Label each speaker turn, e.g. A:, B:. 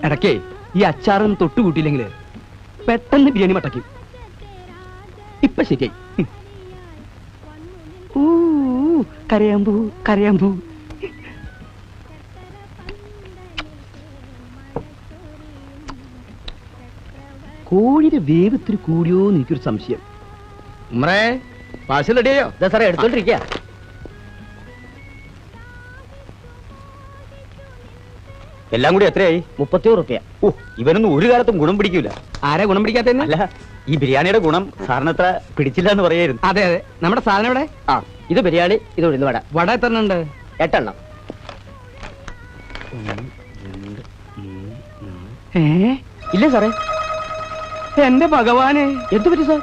A: ഇടയ്ക്കേ ഈ അച്ചാറൊന്നും തൊട്ടുകൂട്ടിയില്ലെങ്കിൽ പെട്ടെന്ന് ബിരിയാണി മട്ടയ്ക്കും. ഇപ്പൊ ശരിയായി. കരയാമ്പൂ കരയാമ്പൂ. കോഴിയുടെ വേവ് ഇത്തിരി കൂടിയോന്ന് എനിക്കൊരു സംശയം. ഉമ്രേ പാഴ്സൽ റെഡിയായോ?
B: ഇതാ സാറേ എടുത്തോണ്ടിരിക്കുക.
C: എല്ലാം കൂടി എത്രയായി?
B: 31 റുപ്യ.
C: ഓ, ഇവനൊന്നും ഒരു കാലത്തും ഗുണം പിടിക്കൂല.
A: ആരെ ഗുണം പിടിക്കാത്തന്നെ?
C: അല്ല, ഈ ബിരിയാണിയുടെ ഗുണം സാറിന് അത്ര പിടിച്ചില്ല എന്ന് പറയായിരുന്നു.
A: അതെ അതെ. നമ്മുടെ സാധനം എവിടെ?
B: ആ, ഇത് ബിരിയാണി, ഇത് ഉഴുന്ന് വട.
A: വട എത്ര ഉണ്ട്?
B: 8 എണ്ണം.
A: ഇല്ല സാറേ. എന്റെ ഭഗവാനെ,
B: എന്ത് പറ്റി സാർ?